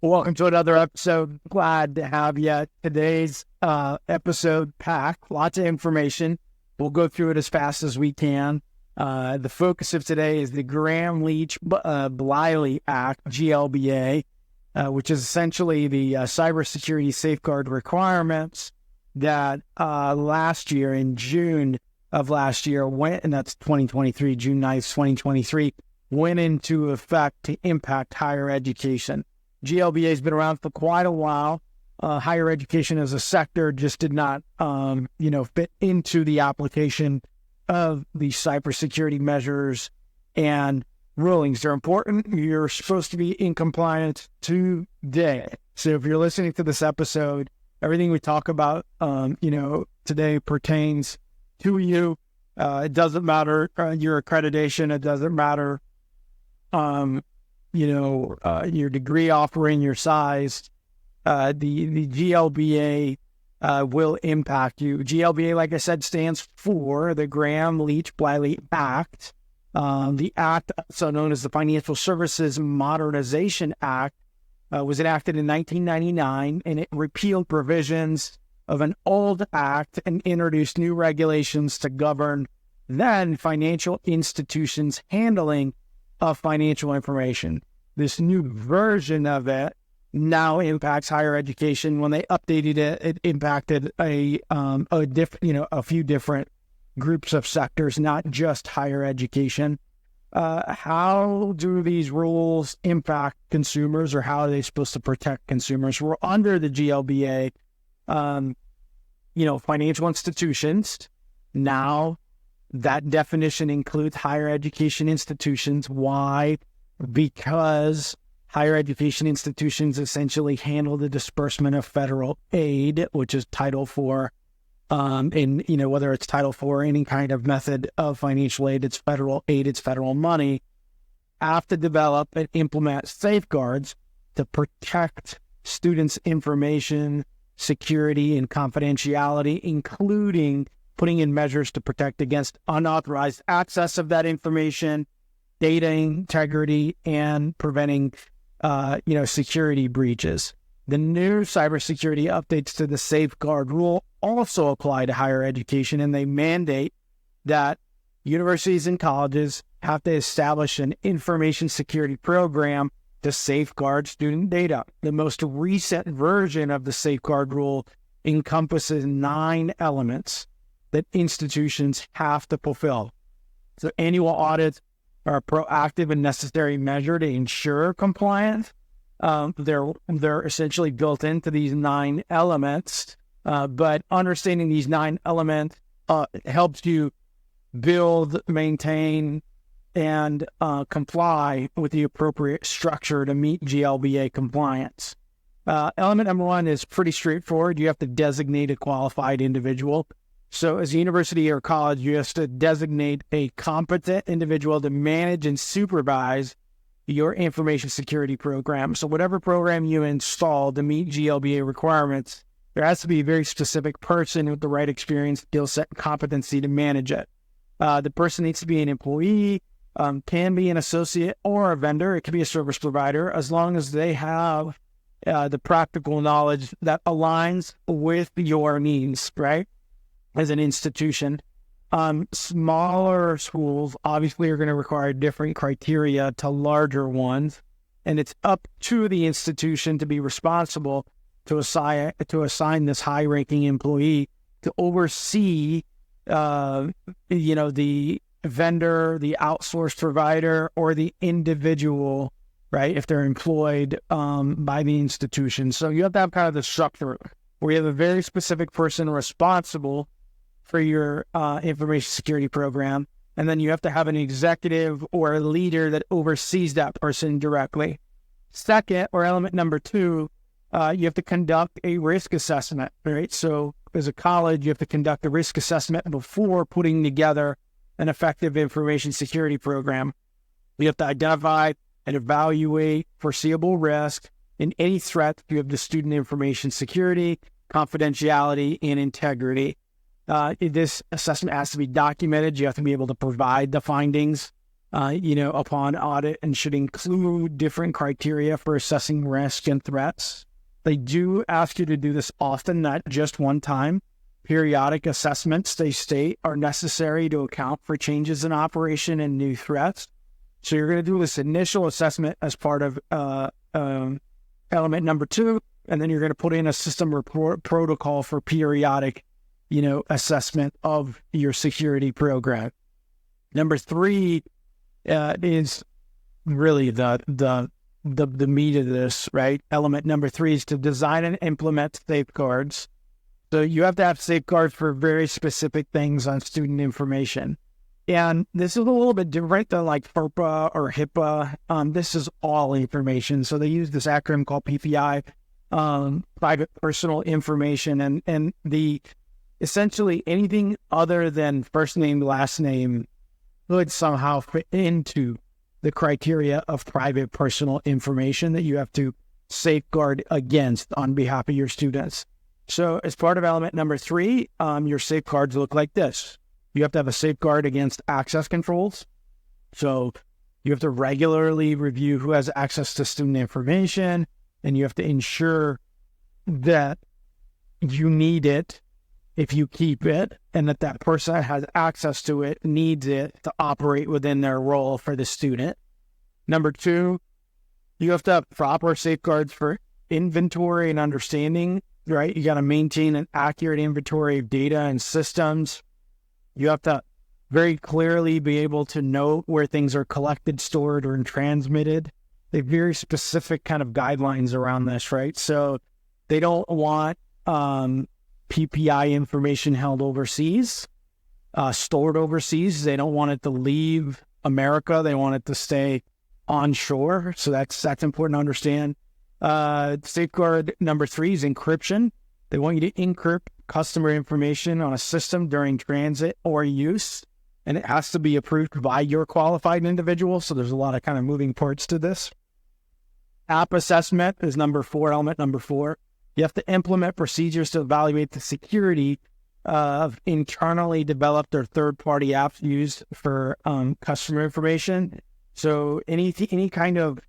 Welcome to another episode. Glad to have you. Today's episode packed, lots of information. We'll go through it as fast as we can. The focus of today is the Graham-Leach-Bliley Act, GLBA, which is essentially the cybersecurity safeguard requirements that last year, in June of last year, and that's 2023, June 9th, 2023, went into effect to impact higher education. GLBA has been around for quite a while. Higher education as a sector just did not, fit into the application of the cybersecurity measures and rulings. They're important. You're supposed to be in compliance today. So if you're listening to this episode, everything we talk about, today pertains to you. It doesn't matter your accreditation. It doesn't matter your degree offering, your size. The GLBA will impact you. GLBA, like I said, stands for the Graham-Leach-Bliley Act. The act, also known as the Financial Services Modernization Act, was enacted in 1999, and it repealed provisions of an old act and introduced new regulations to govern then financial institutions handling of financial information. This new version of it now impacts higher education. When they updated it, it impacted a few different groups of sectors, not just higher education. How do these rules impact consumers, or how are they supposed to protect consumers? We're under the GLBA, financial institutions. Now, that definition includes higher education institutions. Why? Because higher education institutions essentially handle the disbursement of federal aid, which is Title IV. Whether it's Title IV or any kind of method of financial aid, it's federal aid, it's federal money, have to develop and implement safeguards to protect students' information, security, and confidentiality, including putting in measures to protect against unauthorized access of that information, data integrity, and preventing, security breaches. The new cybersecurity updates to the safeguard rule also apply to higher education, and they mandate that universities and colleges have to establish an information security program to safeguard student data. The most recent version of the safeguard rule encompasses 9 elements that institutions have to fulfill. So annual audits are a proactive and necessary measure to ensure compliance. They're essentially built into these 9 elements, but understanding these 9 elements helps you build, maintain, and comply with the appropriate structure to meet GLBA compliance. Element number 1 is pretty straightforward. You have to designate a qualified individual. So as a university or college, you have to designate a competent individual to manage and supervise your information security program. So whatever program you install to meet GLBA requirements, there has to be a very specific person with the right experience, skill set, and competency to manage it. The person needs to be an employee, can be an associate or a vendor. It can be a service provider, as long as they have the practical knowledge that aligns with your needs, right? As an institution. Smaller schools obviously are going to require different criteria to larger ones, and it's up to the institution to be responsible to assign this high-ranking employee to oversee, the vendor, the outsourced provider, or the individual, right? If they're employed by the institution. So you have to have kind of the structure where you have a very specific person responsible for your information security program, and then you have to have an executive or a leader that oversees that person directly. Second, or element number 2, you have to conduct a risk assessment, right? So as a college, you have to conduct a risk assessment before putting together an effective information security program. You have to identify and evaluate foreseeable risk and any threat you have to student information security, confidentiality, and integrity. This assessment has to be documented. You have to be able to provide the findings upon audit, and should include different criteria for assessing risk and threats. They do ask you to do this often, not just one time. Periodic assessments, they state, are necessary to account for changes in operation and new threats. So you're going to do this initial assessment as part of element number 2, and then you're going to put in a system report protocol for periodic, assessment of your security program. Number 3 is really the meat of this, right? Element number 3 is to design and implement safeguards. So you have to have safeguards for very specific things on student information. And this is a little bit different than like FERPA or HIPAA. This is all information. So they use this acronym called PPI, private personal information, and the essentially anything other than first name, last name would somehow fit into the criteria of private personal information that you have to safeguard against on behalf of your students. So as part of element number 3, your safeguards look like this. You have to have a safeguard against access controls. So you have to regularly review who has access to student information, and you have to ensure that you need it if you keep it, and that person that has access to it needs it to operate within their role for the student. Number 2, you have to have proper safeguards for inventory and understanding, right? You got to maintain an accurate inventory of data and systems. You have to very clearly be able to know where things are collected, stored, or transmitted. They have very specific kind of guidelines around this, right? So they don't want PPI information held overseas, stored overseas. They don't want it to leave America. They want it to stay onshore. So that's important to understand. Safeguard number 3 is encryption. They want you to encrypt customer information on a system during transit or use, and it has to be approved by your qualified individual. So there's a lot of kind of moving parts to this. App assessment is number 4, element number 4. You have to implement procedures to evaluate the security of internally developed or third-party apps used for customer information. So any kind of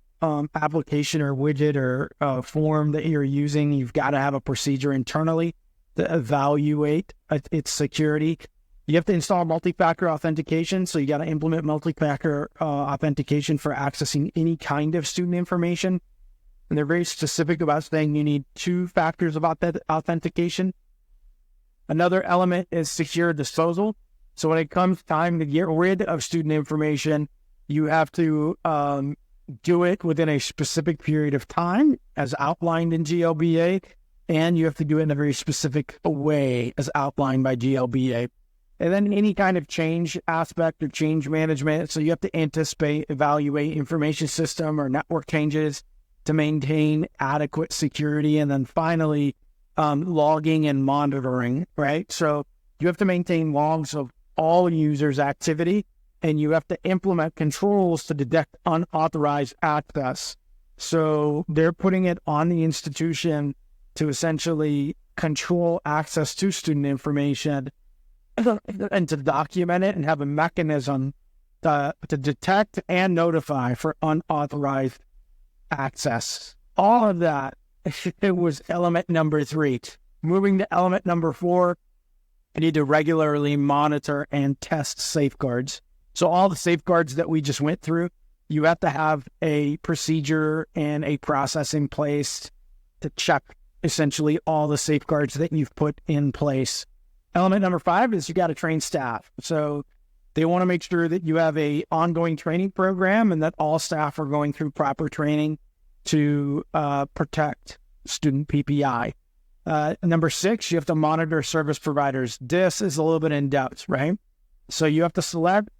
application or widget or form that you're using, you've got to have a procedure internally to evaluate its security. You have to install multi-factor authentication. So you got to implement multi-factor authentication for accessing any kind of student information. And they're very specific about saying you need 2 factors of authentication. Another element is secure disposal. So when it comes time to get rid of student information, you have to do it within a specific period of time as outlined in GLBA, and you have to do it in a very specific way as outlined by GLBA. And then any kind of change aspect or change management. So you have to anticipate, evaluate information system or network changes to maintain adequate security. And then finally, logging and monitoring, right? So you have to maintain logs of all users' activity, and you have to implement controls to detect unauthorized access. So they're putting it on the institution to essentially control access to student information and to document it and have a mechanism to detect and notify for unauthorized access. All of that, it was element number 3. Moving to element number 4, you need to regularly monitor and test safeguards. So all the safeguards that we just went through, you have to have a procedure and a process in place to check essentially all the safeguards that you've put in place. Element number 5 is you got to train staff. So they want to make sure that you have a ongoing training program and that all staff are going through proper training to protect student PPI. Number 6, you have to monitor service providers. This is a little bit in depth, right? So you have to select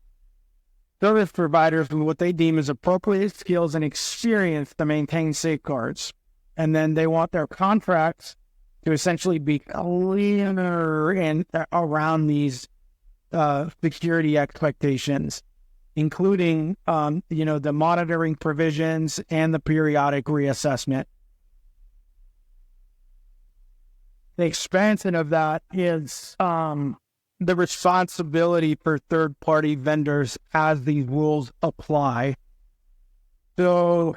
service providers with what they deem as appropriate skills and experience to maintain safeguards. And then they want their contracts to essentially be cleaner and around these security expectations, including, the monitoring provisions and the periodic reassessment. The expansion of that is the responsibility for third-party vendors as these rules apply. So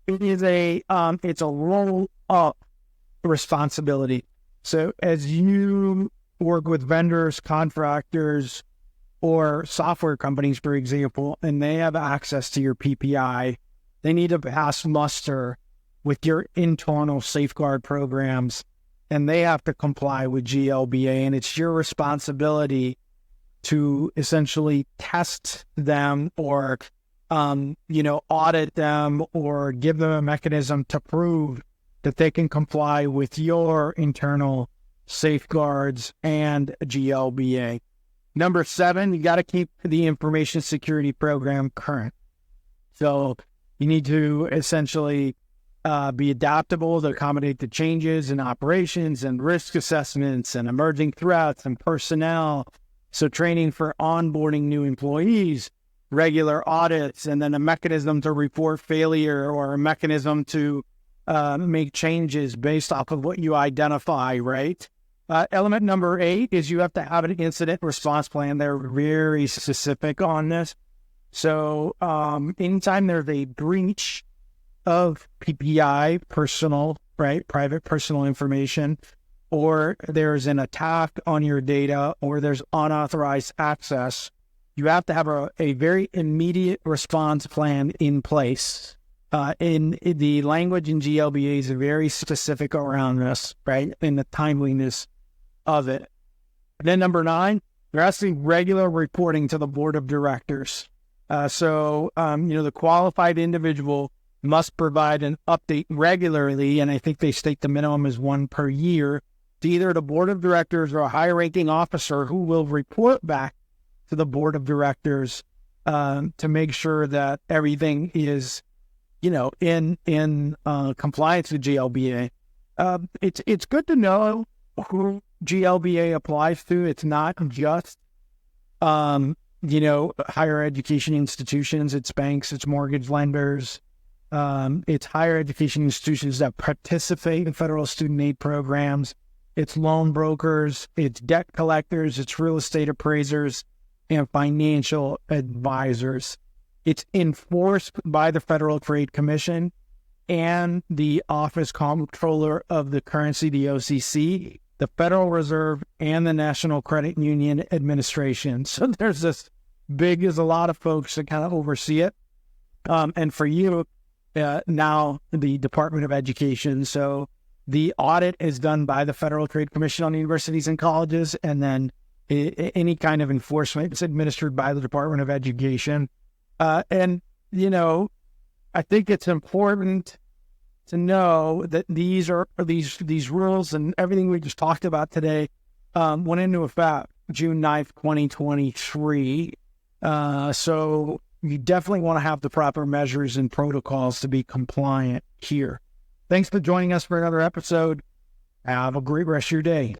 it's a roll-up responsibility. So as you work with vendors, contractors, or software companies, for example, and they have access to your PPI, they need to pass muster with your internal safeguard programs, and they have to comply with GLBA, and it's your responsibility to essentially test them or, audit them or give them a mechanism to prove that they can comply with your internal safeguards and GLBA. Number 7, you got to keep the information security program current. So you need to essentially be adaptable to accommodate the changes in operations and risk assessments and emerging threats and personnel. So training for onboarding new employees, regular audits, and then a mechanism to report failure or a mechanism to make changes based off of what you identify, right? Element number 8 is you have to have an incident response plan. They're very specific on this. So anytime there's a breach of PPI, private personal information, or there's an attack on your data, or there's unauthorized access, you have to have a very immediate response plan in place. In the language in GLBA is very specific around this, right? And the timeliness of it. And then number 9, there has to be regular reporting to the board of directors. The qualified individual must provide an update regularly, and I think they state the minimum is 1 per year, to either the board of directors or a high-ranking officer who will report back to the board of directors to make sure that everything is, in compliance with GLBA. It's good to know who GLBA applies to. It's not just, higher education institutions. It's banks, it's mortgage lenders, it's higher education institutions that participate in federal student aid programs. It's loan brokers, it's debt collectors, it's real estate appraisers, and financial advisors. It's enforced by the Federal Trade Commission and the Office Comptroller of the Currency, the OCC, the Federal Reserve, and the National Credit Union Administration. So there's a lot of folks that kind of oversee it. And for you, now the Department of Education. So the audit is done by the Federal Trade Commission on universities and colleges, and then any kind of enforcement is administered by the Department of Education. I think it's important to know that these rules and everything we just talked about today went into effect June 9th, 2023. So you definitely want to have the proper measures and protocols to be compliant here. Thanks for joining us for another episode. Have a great rest of your day.